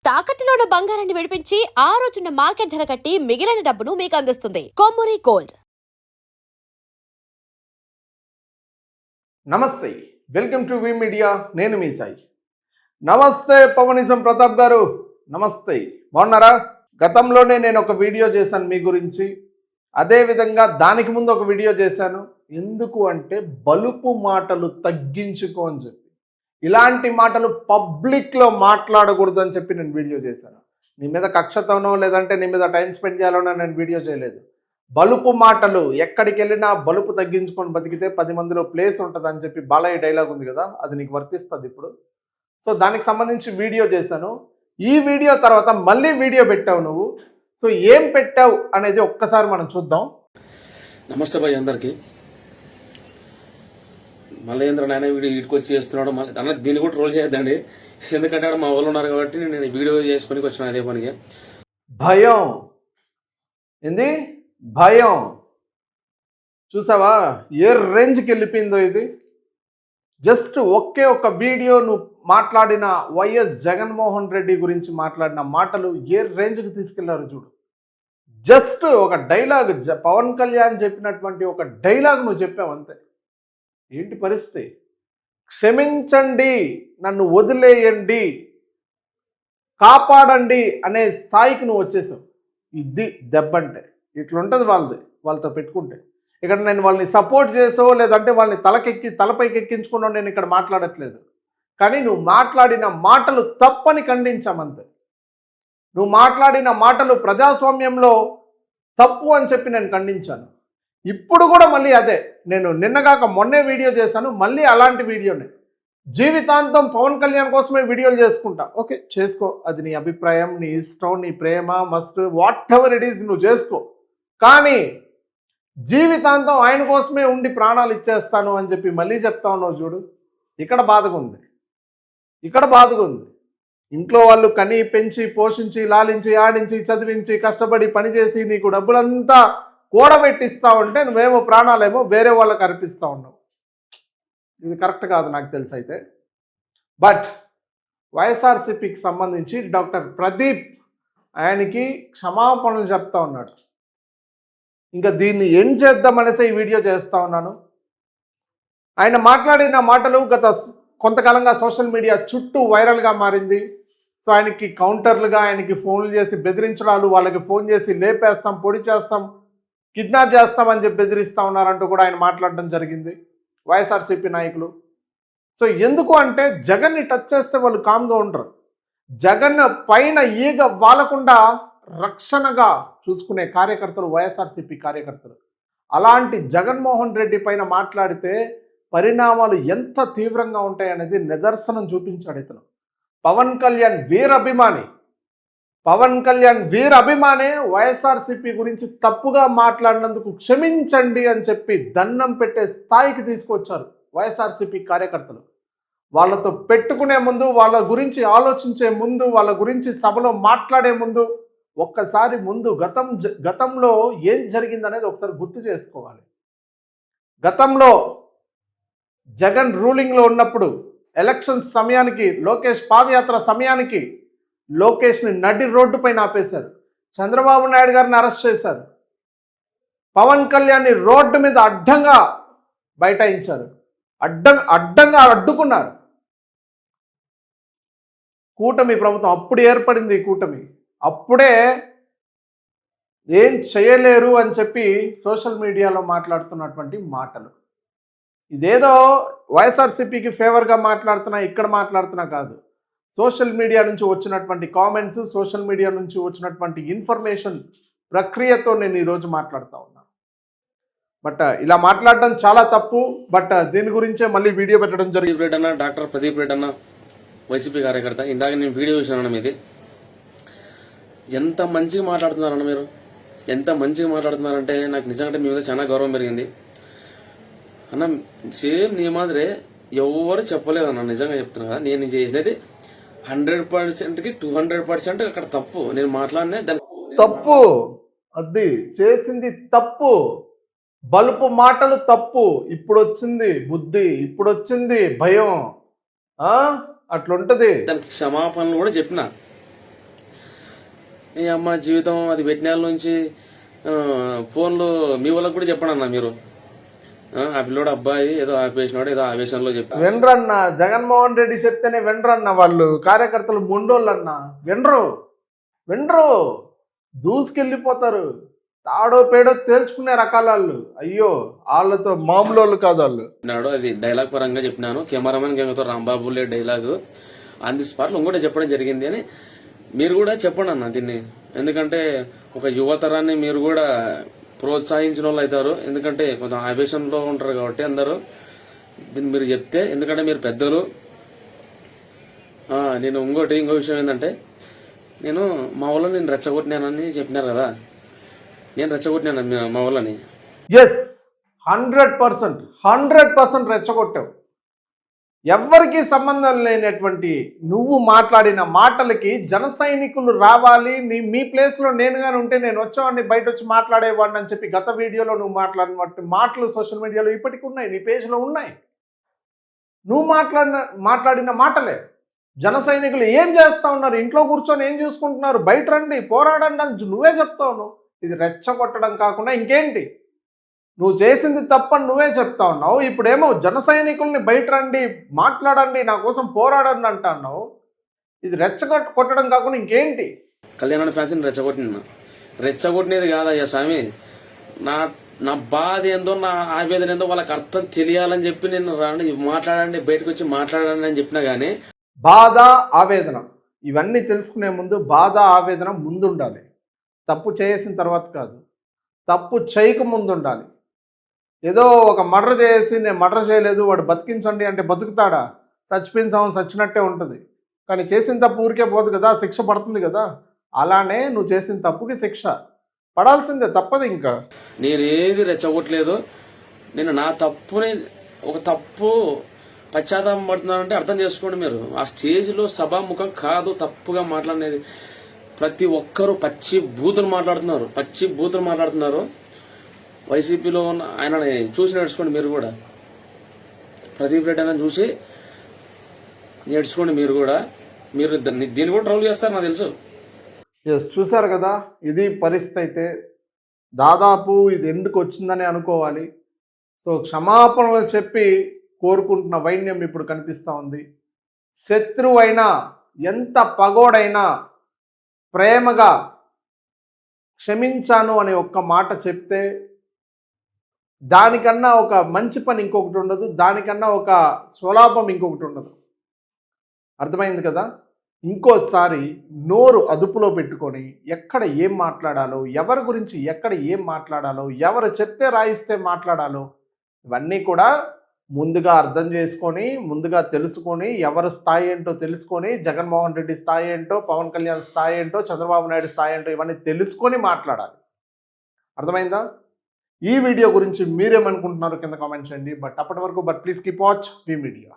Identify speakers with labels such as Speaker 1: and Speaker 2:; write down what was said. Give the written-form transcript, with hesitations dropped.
Speaker 1: తాకట్టులో ఉన్న బంగారాన్ని విడిపించి ఆ రోజున్న మార్కెట్ ధర కట్టి మిగిలిన డబ్బును మీకు అందిస్తుంది కొమ్మూరి గోల్డ్.
Speaker 2: నమస్తే, వెల్కమ్ టు వి మీడియా. నేను మీ సాయి. నమస్తే పవనిజం ప్రతాప్ గారు, నమస్తే. బాగున్నారా? గతంలోనే నేను ఒక వీడియో చేశాను మీ గురించి. అదేవిధంగా దానికి ముందు ఒక వీడియో చేశాను. ఎందుకు అంటే బలుపు మాటలు తగ్గించుకో అని చెప్పి, ఇలాంటి మాటలు పబ్లిక్లో మాట్లాడకూడదు అని చెప్పి నేను వీడియో చేశాను. నీ మీద కక్షతోనో లేదంటే నీ మీద టైం స్పెండ్ చేయాలనో నేను వీడియో చేయలేదు. బలుపు మాటలు, ఎక్కడికి వెళ్ళినా బలుపు తగ్గించుకొని బతికితే 10 మందిలో ప్లేస్ ఉంటుంది అని చెప్పి బాలయ్య డైలాగ్ ఉంది కదా, అది నీకు వర్తిస్తుంది ఇప్పుడు. సో దానికి సంబంధించి వీడియో చేశాను. ఈ వీడియో తర్వాత మళ్ళీ వీడియో పెట్టావు నువ్వు. సో ఏం పెట్టావు అనేది ఒక్కసారి మనం చూద్దాం.
Speaker 3: నమస్తే భయ్ అందరికీ. మళ్ళీ ఏంద్ర నాయన వీడియో ఇటుకొచ్చి చేస్తున్నాడు, మళ్ళీ అన్న దీన్ని కూడా ట్రోల్ చేయొద్దండి, ఎందుకంటే అక్కడ మా వాళ్ళు ఉన్నారు కాబట్టి నేను వీడియో చేసుకొని వచ్చిన అదే పనికి.
Speaker 2: భయం ఏంది? భయం చూసావా ఏ రేంజ్కి వెళ్ళిపోయిందో ఇది. జస్ట్ ఒకే ఒక వీడియో నువ్వు మాట్లాడిన వైఎస్ జగన్మోహన్ రెడ్డి గురించి మాట్లాడిన మాటలు ఏ రేంజ్కి తీసుకెళ్లారు చూడు. జస్ట్ ఒక డైలాగ్, పవన్ కళ్యాణ్ చెప్పినటువంటి ఒక డైలాగ్ నువ్వు చెప్పావు అంతే. ఏంటి పరిస్థితి? క్షమించండి, నన్ను వదిలేయండి, కాపాడండి అనే స్థాయికి నువ్వు వచ్చేసావు. ఇది దెబ్బంటే ఇట్లుంటుంది వాళ్ళతో పెట్టుకుంటే. ఇక్కడ నేను వాళ్ళని సపోర్ట్ చేసో లేదంటే వాళ్ళని తలపైకి ఎక్కించుకున్నావు నేను ఇక్కడ మాట్లాడట్లేదు. కానీ నువ్వు మాట్లాడిన మాటలు తప్పని ఖండించామంతే. నువ్వు మాట్లాడిన మాటలు ప్రజాస్వామ్యంలో తప్పు అని చెప్పి నేను ఖండించాను. ఇప్పుడు కూడా మళ్ళీ అదే, నేను నిన్నగాక మొన్నే వీడియో చేశాను, మళ్ళీ అలాంటి వీడియోనే. జీవితాంతం పవన్ కళ్యాణ్ కోసమే వీడియోలు చేసుకుంటా. ఓకే, చేసుకో, అది నీ అభిప్రాయం, నీ ఇష్టం, నీ ప్రేమ, must, whatever it is నువ్వు చేసుకో. కానీ జీవితాంతం ఆయన కోసమే ఉండి ప్రాణాలు ఇచ్చేస్తాను అని చెప్పి మళ్ళీ చెప్తా ఉన్నావు చూడు. ఇక్కడ బాధగా ఉంది. ఇంట్లో వాళ్ళు కని పెంచి పోషించి లాలించి ఆడించి చదివించి కష్టపడి పనిచేసి నీకు డబ్బులంతా కూడబెట్టిస్తా ఉంటే నువ్వేమో ప్రాణాలేమో వేరే వాళ్ళకి అర్పిస్తూ ఉన్నావు. ఇది కరెక్ట్ కాదు నాకు తెలుసు. అయితే బట్ వైఎస్ఆర్సీపీకి సంబంధించి డాక్టర్ ప్రదీప్ ఆయనకి క్షమాపణలు చెప్తా ఉన్నాడు. ఇంకా దీన్ని ఏం చేద్దామనేసి ఈ వీడియో చేస్తూ ఉన్నాను. ఆయన మాట్లాడిన మాటలు గత కొంతకాలంగా సోషల్ మీడియా చుట్టూ వైరల్గా మారింది. సో ఆయనకి కౌంటర్లుగా ఆయనకి ఫోన్లు చేసి బెదిరించడాలు, వాళ్ళకి ఫోన్ చేసి లేపేస్తాం, పొడి చేస్తాం, కిడ్నాప్ చేస్తామని చెప్పి బెదిరిస్తూ ఉన్నారంటూ కూడా ఆయన మాట్లాడడం జరిగింది వైఎస్ఆర్సీపీ నాయకులు. సో ఎందుకు అంటే జగన్ని టచ్ చేస్తే వాళ్ళు కామ్గా ఉండరు. జగన్ పైన ఈగ వాలకుండా రక్షణగా చూసుకునే కార్యకర్తలు వైఎస్ఆర్సీపీ కార్యకర్తలు. అలాంటి జగన్మోహన్ రెడ్డి పైన మాట్లాడితే పరిణామాలు ఎంత తీవ్రంగా ఉంటాయనేది నిదర్శనం చూపించాడు ఇతను. పవన్ కళ్యాణ్ వీర అభిమానే వైఎస్ఆర్సీపీ గురించి తప్పుగా మాట్లాడినందుకు క్షమించండి అని చెప్పి దండం పెట్టే స్థాయికి తీసుకొచ్చారు వైఎస్ఆర్సీపీ కార్యకర్తలు. వాళ్ళతో పెట్టుకునే ముందు, వాళ్ళ గురించి ఆలోచించే ముందు, వాళ్ళ గురించి సభలో మాట్లాడే ముందు ఒక్కసారి ముందు గతంలో ఏం జరిగిందనేది ఒకసారి గుర్తు చేసుకోవాలి. గతంలో జగన్ రూలింగ్లో ఉన్నప్పుడు ఎలక్షన్ సమయానికి, లోకేష్ పాదయాత్ర సమయానికి లోకేష్ని నడి రోడ్డు పైన ఆపేశారు. చంద్రబాబు నాయుడు గారిని అరెస్ట్ చేశారు. పవన్ కళ్యాణ్ని రోడ్డు మీద అడ్డంగా బైఠాయించారు. అడ్డంగా అడ్డుకున్నారు. కూటమి ప్రభుత్వం అప్పుడు ఏర్పడింది. ఈ కూటమి అప్పుడే ఏం చేయలేరు అని చెప్పి సోషల్ మీడియాలో మాట్లాడుతున్నటువంటి మాటలు. ఇదేదో వైఎస్ఆర్సీపీకి ఫేవర్గా మాట్లాడుతున్నా, ఇక్కడ మాట్లాడుతున్నా కాదు. సోషల్ మీడియా నుంచి వచ్చినటువంటి కామెంట్స్, సోషల్ మీడియా నుంచి వచ్చినటువంటి ఇన్ఫర్మేషన్ ప్రక్రియతో నేను ఈరోజు మాట్లాడుతూ ఉన్నాను. బట్ ఇలా మాట్లాడడం చాలా తప్పు. బట్ దీని గురించే మళ్ళీ వీడియో పెట్టడం జరిగింది.
Speaker 3: డాక్టర్ ప్రదీప్ రెడ్డి అన్న వైసీపీ కార్యకర్త, ఇందాక నేను వీడియో చూసాను. మీది ఎంత మంచిగా మాట్లాడుతున్నారన్న, మీరు ఎంత మంచిగా మాట్లాడుతున్నారంటే నాకు నిజంగా మీ మీద చాలా గౌరవం పెరిగింది అన్న. సేమ్ నీ మాదిరే ఎవరు చెప్పలేదన్న, నిజంగా చెప్తున్నా కదా. నేను చేసినది 100%కి 200% అక్కడ తప్పు. నేను మాట్లాడినా దాని
Speaker 2: తప్పు, అది చేసింది తప్పు. బలుపు మాటలు తప్పు. ఇప్పుడు వచ్చింది బుద్ధి, ఇప్పుడు వచ్చింది భయం. అట్లుంటది.
Speaker 3: దానికి క్షమాపణలు కూడా చెప్పిన. ఈ అమ్మ జీవితం అది పెట్టిన నుంచి ఫోన్లో మీ వాళ్ళకి కూడా చెప్పండి అన్న మీరు. ఆ పిల్లోడు అబ్బాయి ఏదో ఆపేసినాడు, ఏదో ఆవేశంలో చెప్పారు.
Speaker 2: వినరన్న, జగన్మోహన్ రెడ్డి చెప్తేనే వినరన్న, వాళ్ళు కార్యకర్తలు మొండోళ్ళన్న, వినరు దూసుకెళ్ళిపోతారు. తాడో పేడో తేల్చుకునే రకాల వాళ్ళు. అయ్యో, వాళ్ళతో మామూలు వాళ్ళు కాదు వాళ్ళు.
Speaker 3: అది డైలాగ్ పరంగా చెప్పినాను. కెమెరామెన్ గంగతో రాంబాబులే డైలాగు ఆన్ ది స్పాట్లో ఇంకోటి చెప్పడం జరిగింది అని మీరు కూడా చెప్పండి అన్న దీన్ని. ఎందుకంటే ఒక యువతరాన్ని మీరు కూడా ప్రోత్సహించిన వాళ్ళు అవుతారు. ఎందుకంటే కొంచెం ఆవేశంలో ఉంటారు కాబట్టి అందరూ దీన్ని మీరు చెప్తే, ఎందుకంటే మీరు పెద్దలు. నేను ఇంకో విషయం ఏంటంటే, నేను మా వాళ్ళని నేను రెచ్చగొట్టినానని చెప్పినారు కదా, నేను రెచ్చగొట్టినాను మా వాళ్ళని.
Speaker 2: ఎస్, 100% రెచ్చగొట్టావు. ఎవ్వరికీ సంబంధం లేనటువంటి నువ్వు మాట్లాడిన మాటలకి జన సైనికులు రావాలి, మీ ప్లేస్లో నేను కానీ ఉంటే నేను వచ్చేవాడిని, బయట వచ్చి మాట్లాడేవాడిని అని చెప్పి గత వీడియోలో నువ్వు మాట్లాడిన మాటలు సోషల్ మీడియాలో ఇప్పటికీ ఉన్నాయి, నీ పేజ్లో ఉన్నాయి. నువ్వు మాట్లాడిన మాటలే. జన సైనికులు ఏం చేస్తూ ఉన్నారు? ఇంట్లో కూర్చొని ఏం చూసుకుంటున్నారు? బయట రండి, పోరాడండి అని నువ్వే చెప్తావు. ఇది రెచ్చగొట్టడం కాకుండా ఇంకేంటి? నువ్వు చేసింది తప్పని నువ్వే చెప్తా ఉన్నావు. ఇప్పుడేమో జన సైనికుల్ని బయట రండి, మాట్లాడండి, నా కోసం పోరాడండి అంటున్నావు. ఇది కొట్టడం కాకుండా ఇంకేంటి?
Speaker 3: కళ్యాణ ఫ్యాషన్ రెచ్చగొట్టినది కాదయ్యా స్వామి. నా బాధ ఏందో, నా ఆవేదన ఏందో వాళ్ళకి అర్థం తెలియాలని చెప్పి నేను మాట్లాడండి, బయటకు వచ్చి మాట్లాడండి అని చెప్పినా కానీ,
Speaker 2: బాధ, ఆవేదన ఇవన్నీ తెలుసుకునే ముందు బాధ, ఆవేదన ముందు ఉండాలి. తప్పు చేసిన తర్వాత కాదు, తప్పు చేయక ముందు ఉండాలి. ఏదో ఒక మర్డర్ చేసి నేను మర్డర్ చేయలేదు, వాడు బతికించండి అంటే బతుకుతాడా? చచ్చిపోయిన సమ చచ్చినట్టే ఉంటుంది. కానీ చేసిన తప్పు ఊరికే పోదు కదా, శిక్ష పడుతుంది కదా. అలానే నువ్వు చేసిన తప్పుకి శిక్ష పడాల్సిందే, తప్పదు. ఇంకా
Speaker 3: నేనేది రెచ్చగొట్టలేదు. నేను నా తప్పుని, ఒక తప్పు పశ్చాత్తాపం పడుతున్నానంటే అర్థం చేసుకోండి మీరు. ఆ స్టేజ్లో సభాముఖం కాదు తప్పుగా మాట్లాడేది. ప్రతి ఒక్కరూ పచ్చి బూతులు మాట్లాడుతున్నారు. వైసీపీలో ఉన్న ఆయనని చూసి నేర్చుకోండి మీరు కూడా. ప్రదీప్ రెడ్డి అని చూసి నేర్చుకోండి మీరు కూడా. మీరు దీన్ని కూడా ట్రోల్ చేస్తారు నాకు తెలుసు.
Speaker 2: చూసారు కదా, ఇది పరిస్థితి. అయితే దాదాపు ఇది ఎందుకు వచ్చిందని అనుకోవాలి. సో క్షమాపణలు చెప్పి కోరుకుంటున్న వైన్యం ఇప్పుడు కనిపిస్తూ ఉంది. శత్రువైనా, ఎంత పగోడైనా ప్రేమగా క్షమించాను అనే ఒక్క మాట చెప్తే దానికన్నా ఒక మంచి పని ఇంకొకటి ఉండదు, దానికన్నా ఒక స్వలాభం ఇంకొకటి ఉండదు. అర్థమైంది కదా? ఇంకోసారి నోరు అదుపులో పెట్టుకొని ఎక్కడ ఏం మాట్లాడాలో, ఎవరి గురించి ఎక్కడ ఏం మాట్లాడాలో, ఎవరు చెప్తే రాయిస్తే మాట్లాడాలో ఇవన్నీ కూడా ముందుగా అర్థం చేసుకొని, ముందుగా తెలుసుకొని, ఎవరి స్థాయి ఏంటో తెలుసుకొని, జగన్మోహన్ రెడ్డి స్థాయి ఏంటో, పవన్ కళ్యాణ్ స్థాయి ఏంటో, చంద్రబాబు నాయుడు స్థాయి ఏంటో ఇవన్నీ తెలుసుకొని మాట్లాడాలి. అర్థమైందా? ఈ వీడియో గురించి మీరేమనుకుంటున్నారో కింద కామెంట్ చేయండి. అప్పటి వరకు please keep watch me media.